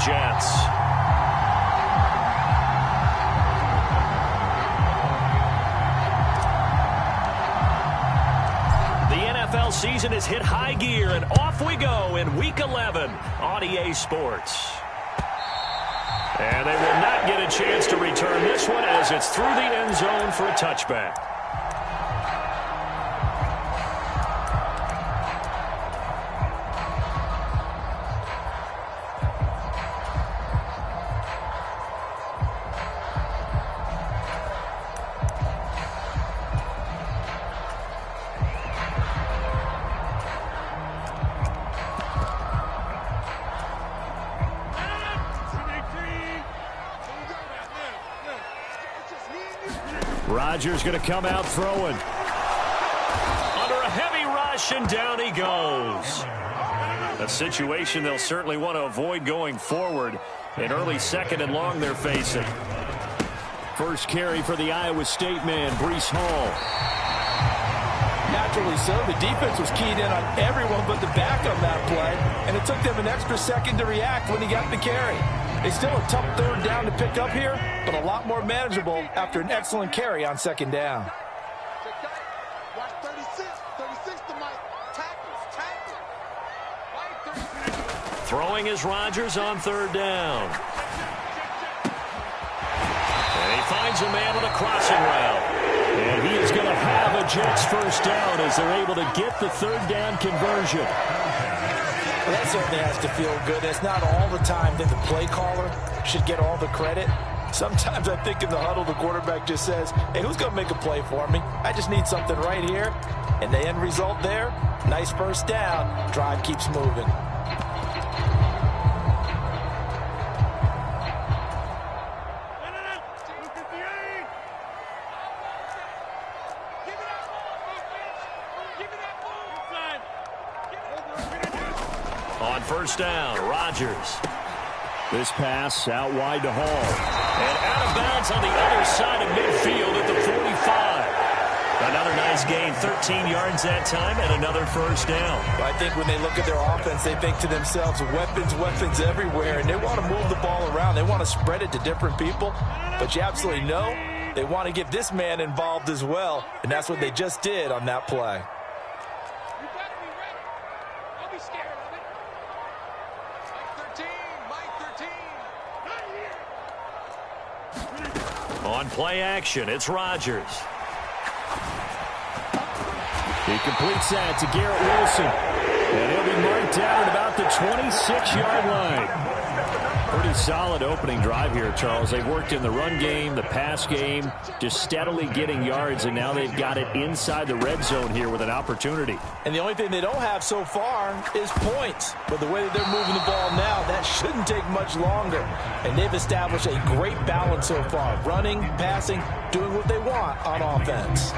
Jets. The NFL season has hit high gear, and off we go in Week 11 on EA Sports. And they will not get a chance to return this one as it's through the end zone for a touchback. Rodgers going to come out throwing. Under a heavy rush, and down he goes. A situation they'll certainly want to avoid going forward. An early second and long they're facing. First carry for the Iowa State man, Breece Hall. Naturally so. The defense was keyed in on everyone but the back on that play, and it took them an extra second to react when he got the carry. It's still a tough third down to pick up here, but a lot more manageable after an excellent carry on second down. Watch 36 to Mike. Tackles. Throwing is Rodgers on third down. And he finds a man with a crossing route. And he is going to have a Jets first down as they're able to get the third down conversion. Well, that certainly has to feel good. It's not all the time that the play caller should get all the credit. Sometimes I think in the huddle, the quarterback just says, hey, who's going to make a play for me? I just need something right here. And the end result there, nice first down. Drive keeps moving. On first down, Rodgers. This pass out wide to Hall. And out of bounds on the other side of midfield at the 45. Another nice gain, 13 yards that time, and another first down. I think when they look at their offense, they think to themselves, weapons everywhere, and they want to move the ball around. They want to spread it to different people, but you absolutely know they want to get this man involved as well, and that's what they just did on that play. On play action, it's Rodgers. He completes that to Garrett Wilson. And he'll be marked down at about the 26-yard line. Pretty solid opening drive here, Charles. They've worked in the run game, the pass game, just steadily getting yards, and now they've got it inside the red zone here with an opportunity. And the only thing they don't have so far is points. But the way that they're moving the ball now, that shouldn't take much longer. And they've established a great balance so far. Running, passing, doing what they want on offense.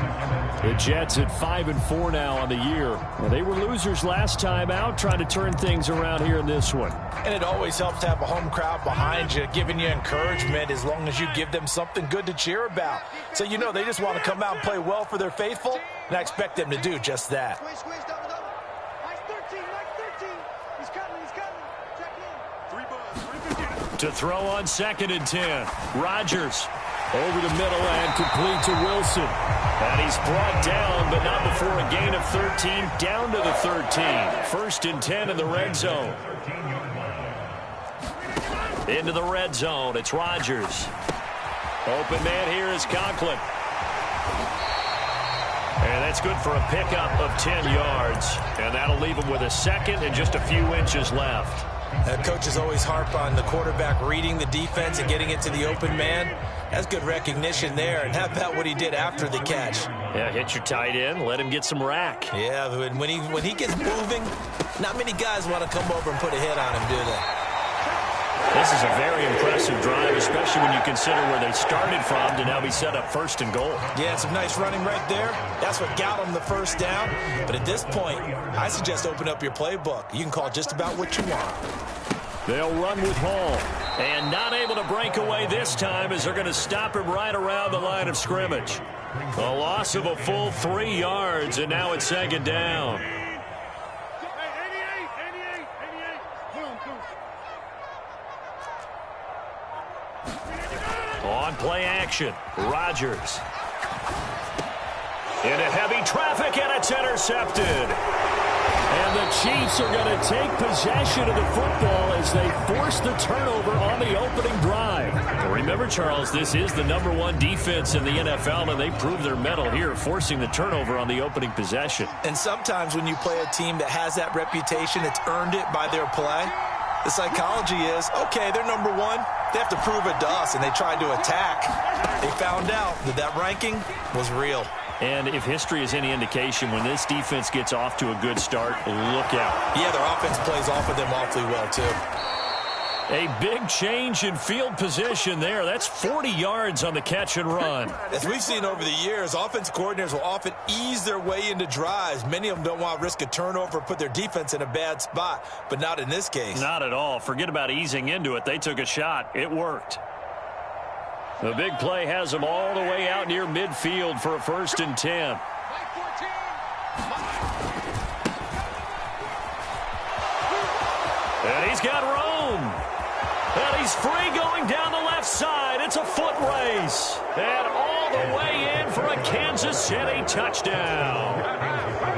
The Jets at 5-4 now on the year. Well, they were losers last time out, trying to turn things around here in this one. And it always helps to have a home crowd behind you, giving you encouragement as long as you give them something good to cheer about. So you know they just want to come out and play well for their faithful, and I expect them to do just that. To throw on 2nd and 10. Rodgers over the middle and complete to Wilson. And he's brought down, but not before a gain of 13, down to the 13. 1st and 10 in the red zone. Into the red zone, it's Rodgers. Open man here is Conklin. And that's good for a pickup of 10 yards. And that'll leave him with a second and just a few inches left. Coaches always harp on the quarterback reading the defense and getting it to the open man. That's good recognition there. And how about what he did after the catch? Yeah, hit your tight end, let him get some rack. Yeah, when he gets moving, not many guys want to come over and put a hit on him, do they? This is a very impressive drive, especially when you consider where they started from to now be set up 1st and goal. Yeah, some nice running right there. That's what got them the first down. But at this point, I suggest open up your playbook. You can call just about what you want. They'll run with Hall. And not able to break away this time as they're going to stop him right around the line of scrimmage. A loss of a full 3 yards, and now it's 2nd down. On play action, Rodgers. Into heavy traffic, and it's intercepted. And the Chiefs are going to take possession of the football as they force the turnover on the opening drive. Well, remember, Charles, this is the #1 defense in the NFL, and they prove their mettle here, forcing the turnover on the opening possession. And sometimes when you play a team that has that reputation, it's earned it by their play. The psychology is, okay, they're #1. They have to prove it to us, and they tried to attack. They found out that that ranking was real. And if history is any indication, when this defense gets off to a good start, look out. Yeah, their offense plays off of them awfully well, too. A big change in field position there. That's 40 yards on the catch and run. As we've seen over the years, offense coordinators will often ease their way into drives. Many of them don't want to risk a turnover or put their defense in a bad spot, but not in this case. Not at all. Forget about easing into it. They took a shot. It worked. The big play has them all the way out near midfield for a 1st and 10. And he's got room. And he's free going down the left side. It's a foot race. And all the way in for a Kansas City touchdown.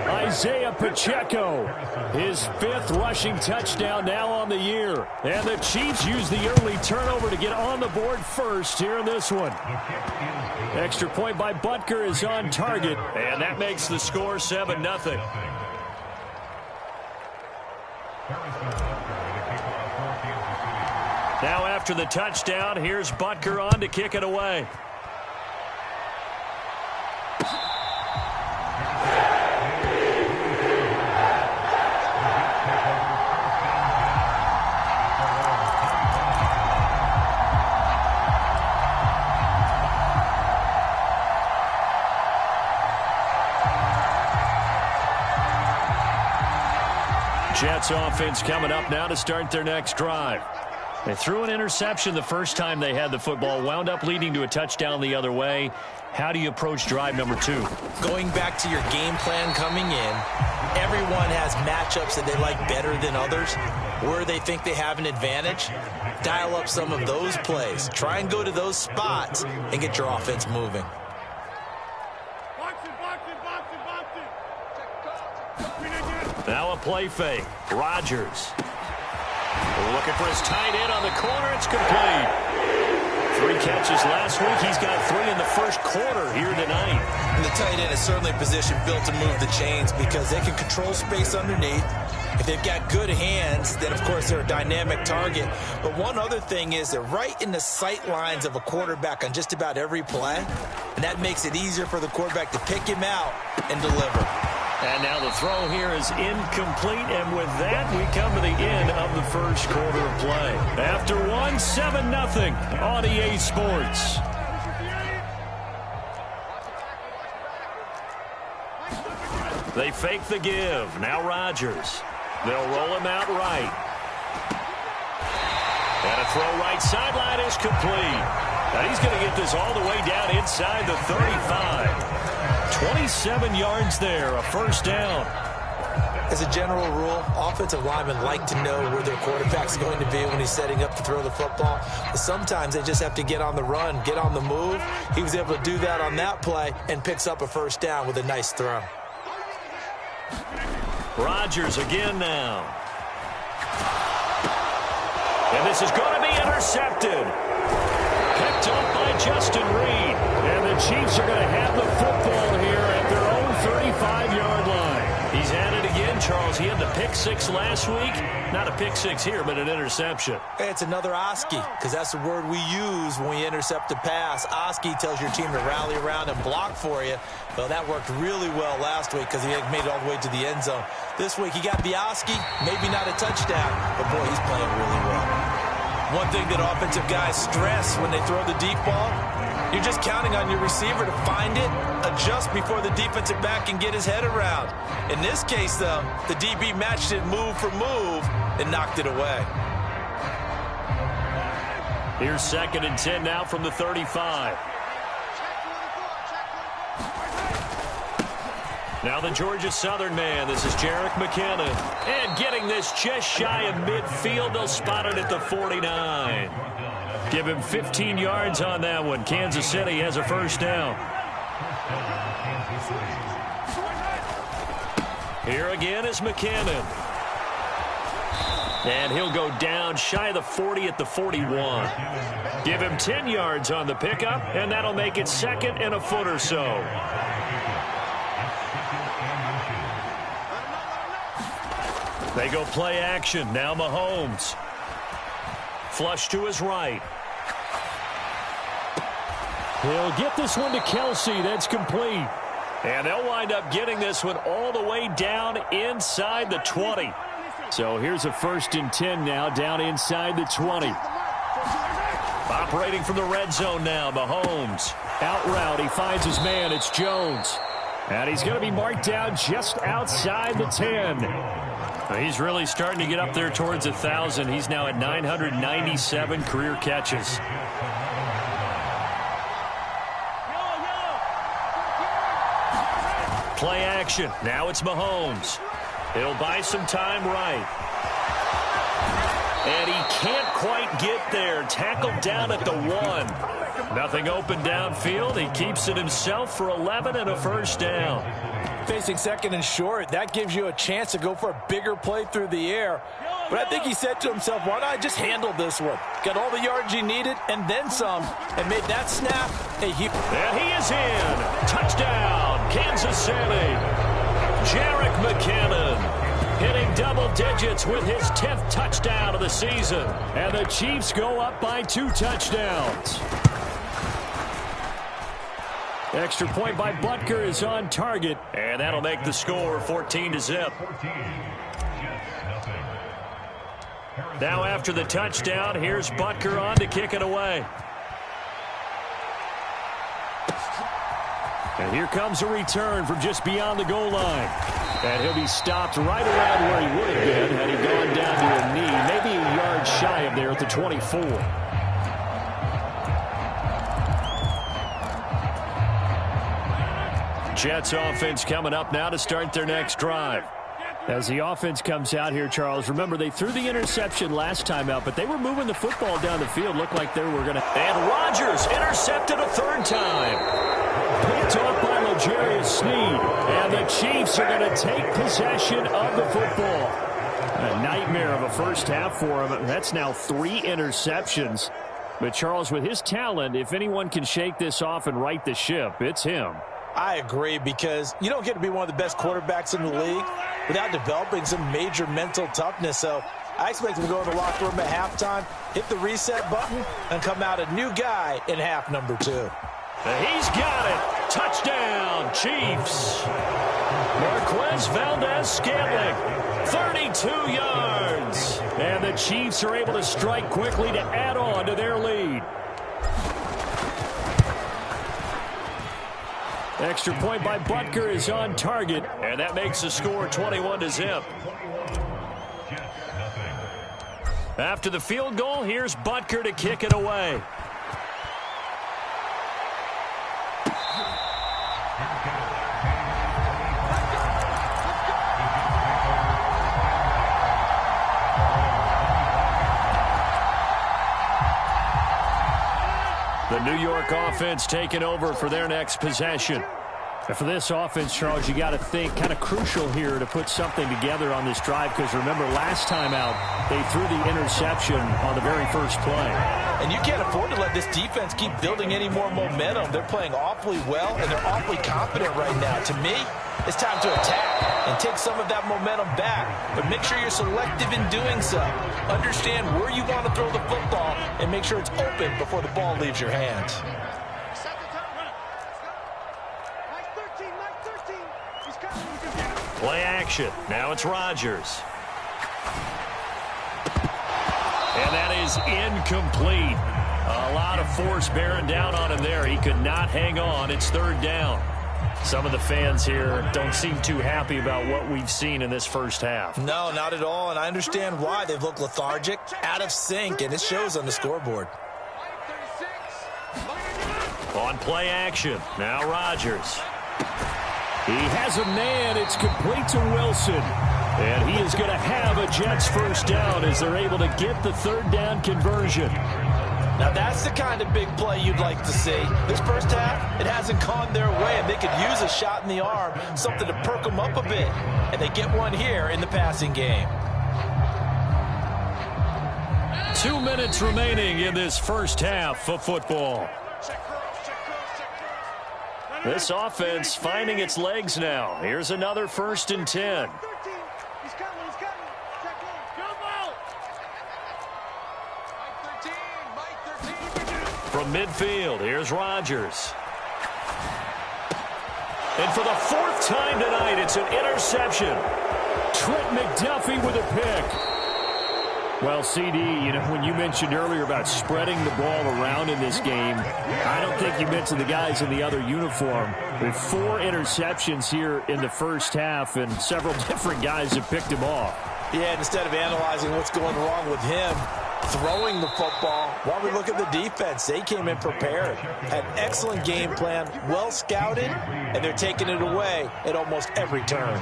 Isaiah Pacheco, his 5th rushing touchdown now on the year. And the Chiefs use the early turnover to get on the board first here in this one. Extra point by Butker is on target, and that makes the score 7-0. Now after the touchdown, here's Butker on to kick it away. Jets offense coming up now to start their next drive. They threw an interception the first time they had the football, wound up leading to a touchdown the other way. How do you approach drive number 2? Going back to your game plan coming in, everyone has matchups that they like better than others. Where they think they have an advantage, dial up some of those plays. Try and go to those spots and get your offense moving. Now a play fake. Rodgers. Looking for his tight end on the corner. It's complete. 3 catches last week. He's got 3 in the first quarter here tonight. And the tight end is certainly a position built to move the chains because they can control space underneath. If they've got good hands, then, of course, they're a dynamic target. But one other thing is they're right in the sight lines of a quarterback on just about every play. And that makes it easier for the quarterback to pick him out and deliver. And now the throw here is incomplete, and with that, we come to the end of the first quarter of play. After 1, 7-0 on EA Sports. They fake the give. Now Rodgers. They'll roll him out right. And a throw right sideline is complete. Now he's going to get this all the way down inside the 35. 27 yards there, a 1st down. As a general rule, offensive linemen like to know where their quarterback's going to be when he's setting up to throw the football. But sometimes they just have to get on the run, get on the move. He was able to do that on that play and picks up a 1st down with a nice throw. Rodgers again now. And this is going to be intercepted. Picked up by Justin Reed. And the Chiefs are going to have the football here at their own 35-yard line. He's at it again, Charles. He had the pick 6 last week. Not a pick 6 here, but an interception. It's another Oski, because that's the word we use when we intercept a pass. Oski tells your team to rally around and block for you. Well, that worked really well last week because he made it all the way to the end zone. This week, he got the Oski, maybe not a touchdown, but boy, he's playing really well. One thing that offensive guys stress when they throw the deep ball, you're just counting on your receiver to find it, adjust before the defensive back can get his head around. In this case, though, the DB matched it move for move and knocked it away. Here's 2nd and 10 now from the 35. Now the Georgia Southern man. This is Jerick McKinnon. And getting this just shy of midfield. They'll spot it at the 49. Give him 15 yards on that one. Kansas City has a first down. Here again is McKinnon. And he'll go down shy of the 40 at the 41. Give him 10 yards on the pickup, and that'll make it second and a foot or so. They go play action. Now Mahomes. Flush to his right. He'll get this one to Kelsey. That's complete. And they'll wind up getting this one all the way down inside the 20. So here's a 1st and 10 now, down inside the 20. Operating from the red zone now, Mahomes. Out route, he finds his man, it's Jones. And he's going to be marked down just outside the 10. He's really starting to get up there towards 1,000. He's now at 997 career catches. Play action. Now it's Mahomes. He'll buy some time right. And he can't quite get there. Tackled down at the 1. Nothing open downfield. He keeps it himself for 11 and a first down. Facing 2nd and short, that gives you a chance to go for a bigger play through the air. But I think he said to himself, why not just handle this one? Got all the yards he needed and then some, and made that snap a huge. And he is in. Touchdown, Kansas City. Jerick McKinnon hitting double digits with his 10th touchdown of the season. And the Chiefs go up by 2 touchdowns. Extra point by Butker is on target, and that'll make the score 14-0. Now after the touchdown, here's Butker on to kick it away. And here comes a return from just beyond the goal line. And he'll be stopped right around where he would have been had he gone down to a knee, maybe a yard shy of there at the 24. Jets offense coming up now to start their next drive. As the offense comes out here, Charles, remember they threw the interception last time out, but they were moving the football down the field. Looked like they were going to. And Rodgers intercepted a 3rd time. Picked off by L'Jarius Sneed. And the Chiefs are going to take possession of the football. A nightmare of a first half for him. That's now 3 interceptions. But Charles, with his talent, if anyone can shake this off and right the ship, it's him. I agree, because you don't get to be one of the best quarterbacks in the league without developing some major mental toughness. So I expect him to go in the locker room at halftime, hit the reset button, and come out a new guy in half number 2. He's got it. Touchdown, Chiefs. Marquez Valdez-Scantling, 32 yards. And the Chiefs are able to strike quickly to add on to their lead. Extra point by Butker is on target, and that makes the score 21-0. After the field goal, here's Butker to kick it away. The New York offense taking over for their next possession. And for this offense, Charles, you got to think kind of crucial here to put something together on this drive, because remember last time out they threw the interception on the very first play. And you can't afford to let this defense keep building any more momentum. They're playing awfully well, and they're awfully confident right now. To me, it's time to attack and take some of that momentum back. But make sure you're selective in doing so. Understand where you want to throw the football and make sure it's open before the ball leaves your hands. Play action. Now it's Rodgers. And that is incomplete. A lot of force bearing down on him there. He could not hang on. It's 3rd down. Some of the fans here don't seem too happy about what we've seen in this first half. No, not at all, and I understand why. They've looked lethargic, out of sync, and it shows on the scoreboard. On play action, now Rodgers. He has a man. It's complete to Wilson. And he is going to have a Jets first down as they're able to get the 3rd down conversion. Now that's the kind of big play you'd like to see. This first half, it hasn't gone their way, and they could use a shot in the arm, something to perk them up a bit. And they get one here in the passing game. 2 minutes remaining in this first half of football. This offense finding its legs now. Here's another 1st and 10. From midfield, here's Rodgers. And for the 4th time tonight, it's an interception. Trent McDuffie with a pick. Well, CD, you know, when you mentioned earlier about spreading the ball around in this game, I don't think you mentioned the guys in the other uniform. With 4 interceptions here in the first half, and several different guys have picked him off. Yeah, instead of analyzing what's going wrong with him, throwing the football, while we look at the defense, they came in prepared, had an excellent game plan, well scouted, and they're taking it away at almost every turn.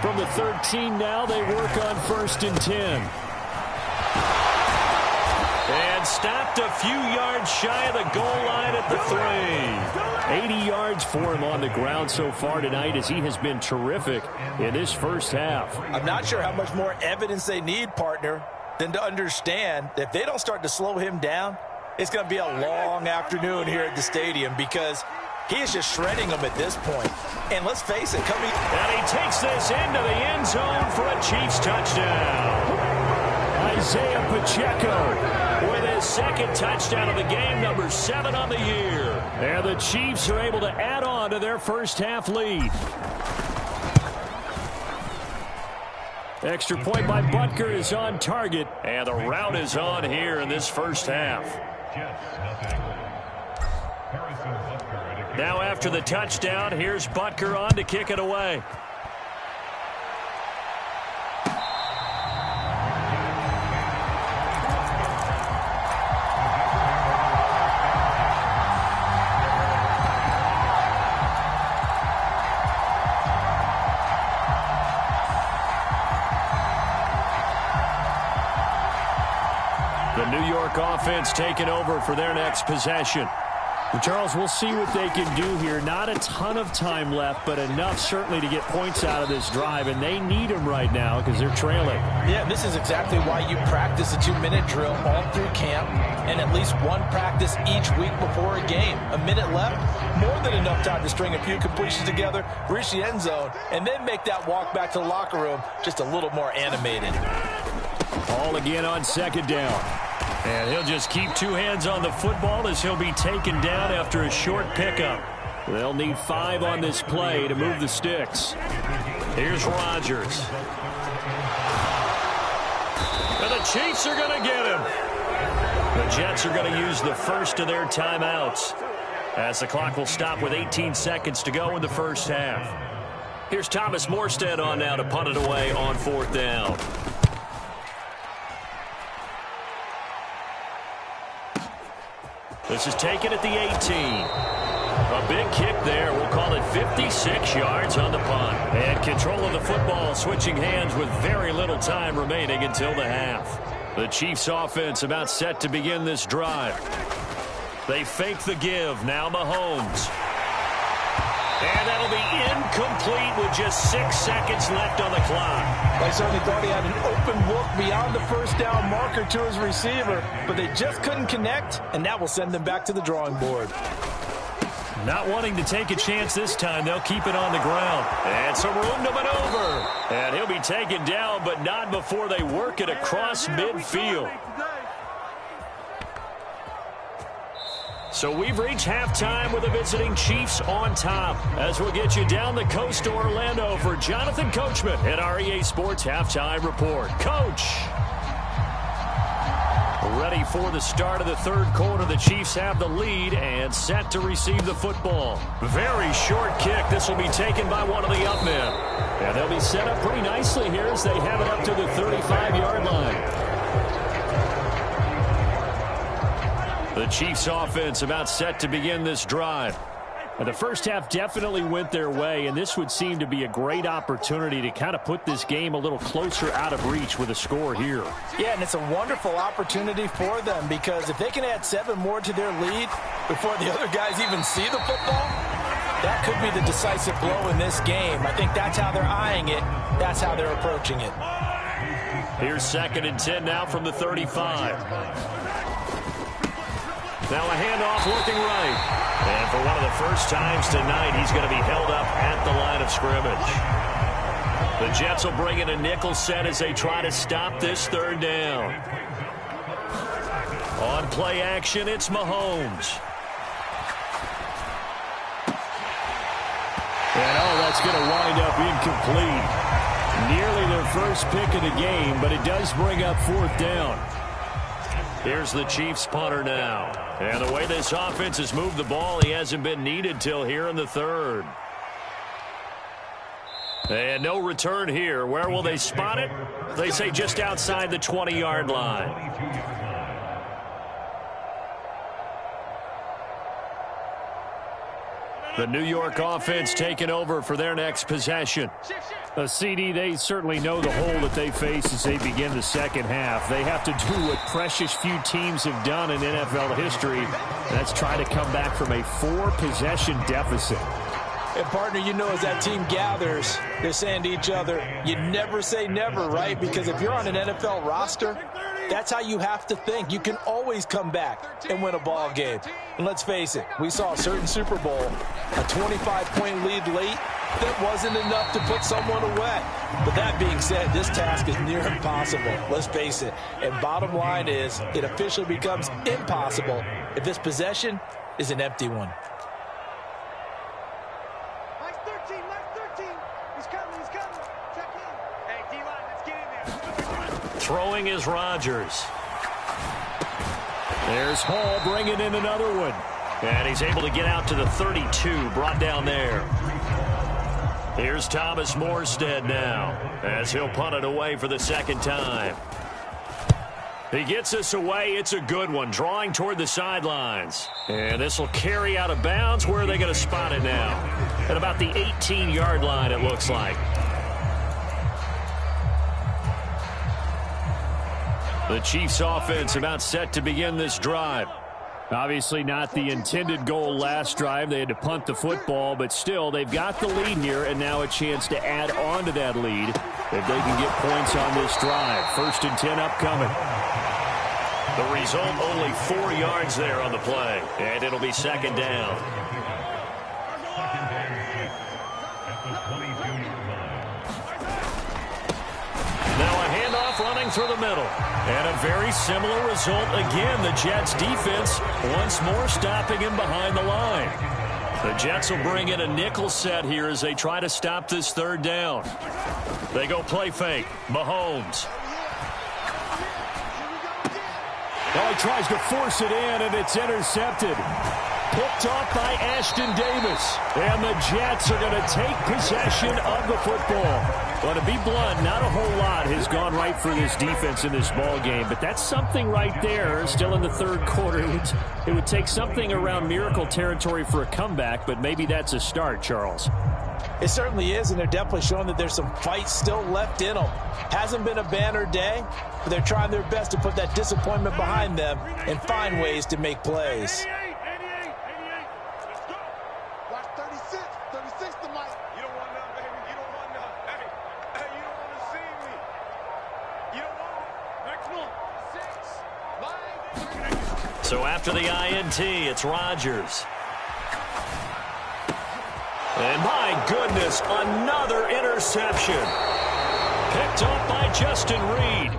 From the 13 now, they work on 1st and 10. And stopped a few yards shy of the goal line at the 3. 80 yards for him on the ground so far tonight, as he has been terrific in this first half. I'm not sure how much more evidence they need, partner, than to understand that if they don't start to slow him down, it's going to be a long afternoon here at the stadium, because he is just shredding them at this point. And let's face it, and he takes this into the end zone for a Chiefs touchdown. Isaiah Pacheco with his 2nd touchdown of the game, number 7 on the year. And the Chiefs are able to add on to their first half lead. Extra point by Butker is on target, and the route is on here in this first half. Now after the touchdown, here's Butker on to kick it away. The New York offense taking over for their next possession. Well, Charles, we'll see what they can do here. Not a ton of time left, but enough certainly to get points out of this drive, and they need them right now because they're trailing. Yeah, this is exactly why you practice a 2-minute drill all through camp, and at least one practice each week before a game. A minute left, more than enough time to string a few completions together, reach the end zone, and then make that walk back to the locker room just a little more animated. Ball again on 2nd down. And he'll just keep 2 hands on the football as he'll be taken down after a short pickup. They'll need 5 on this play to move the sticks. Here's Rodgers. And the Chiefs are going to get him. The Jets are going to use the first of their timeouts, as the clock will stop with 18 seconds to go in the first half. Here's Thomas Morstead on now to punt it away on 4th down. This is taken at the 18. A big kick there. We'll call it 56 yards on the punt. And control of the football switching hands with very little time remaining until the half. The Chiefs offense about set to begin this drive. They fake the give. Now Mahomes. And that'll be incomplete with just 6 seconds left on the clock. I certainly thought he had an open look beyond the first down marker to his receiver, but they just couldn't connect, and that will send them back to the drawing board. Not wanting to take a chance this time, they'll keep it on the ground. And some room to maneuver. And he'll be taken down, but not before they work it across midfield. So we've reached halftime with the visiting Chiefs on top, as we'll get you down the coast to Orlando for Jonathan Coachman at our EA Sports Halftime Report. Coach! Ready for the start of the 3rd quarter. The Chiefs have the lead and set to receive the football. Very short kick. This will be taken by one of the up men. And they'll be set up pretty nicely here as they have it up to the 35-yard line. The Chiefs offense about set to begin this drive. The first half definitely went their way, and this would seem to be a great opportunity to kind of put this game a little closer out of reach with a score here. Yeah, and it's a wonderful opportunity for them because if they can add 7 more to their lead before the other guys even see the football, that could be the decisive blow in this game. I think that's how they're eyeing it. That's how they're approaching it. Here's 2nd and 10 now from the 35. Now a handoff looking right. And for one of the first times tonight, he's going to be held up at the line of scrimmage. The Jets will bring in a nickel set as they try to stop this 3rd down. On play action, it's Mahomes. And that's going to wind up incomplete. Nearly their first pick of the game, but it does bring up 4th down. Here's the Chiefs punter now. And the way this offense has moved the ball, he hasn't been needed till here in the 3rd. And no return here. Where will they spot it? They say just outside the 20-yard line. The New York offense taking over for their next possession. CD, they certainly know the hole that they face as they begin the second half. They have to do what precious few teams have done in NFL history. And that's try to come back from a 4-possession deficit. And, partner, you know as that team gathers, they're saying to each other, you never say never, right? Because if you're on an NFL roster, that's how you have to think. You can always come back and win a ball game. And let's face it, we saw a certain Super Bowl, a 25-point lead late. That wasn't enough to put someone away. But that being said, this task is near impossible. Let's face it. And bottom line is, it officially becomes impossible if this possession is an empty one. Nice 13, nice 13. He's coming. Check in. Hey, D-line, let's get in there. Throwing is Rodgers. There's Hall bringing in another one. And he's able to get out to the 32, brought down there. Here's Thomas Morstead now as he'll punt it away for the 2nd time. He gets this away. It's a good one, drawing toward the sidelines. And this will carry out of bounds. Where are they going to spot it now? At about the 18-yard line, it looks like. The Chiefs offense about set to begin this drive. Obviously not the intended goal last drive. They had to punt the football, but still, they've got the lead here, and now a chance to add on to that lead if they can get points on this drive. 1st and 10 upcoming. The result, only 4 yards there on the play, and it'll be 2nd down. Now a handoff running through the middle. And a very similar result again. The Jets defense once more stopping him behind the line. The Jets will bring in a nickel set here as they try to stop this 3rd down. They go play fake. Mahomes. Well, he tries to force it in, and it's intercepted. Picked off by Ashton Davis. And the Jets are going to take possession of the football. Well, to be blunt, not a whole lot has gone right for this defense in this ball game, but that's something right there. Still in the 3rd quarter, it would take something around miracle territory for a comeback, but maybe that's a start, Charles. It certainly is, and they're definitely showing that there's some fight still left in them. Hasn't been a banner day, but they're trying their best to put that disappointment behind them and find ways to make plays. Watch 36 to Mike. You don't want none, baby. You don't want none. Hey, you don't want to see me. You don't want it. Next one. 6. Mike. So after the INT, it's Rodgers. And my goodness, another interception. Picked up by Justin Reed.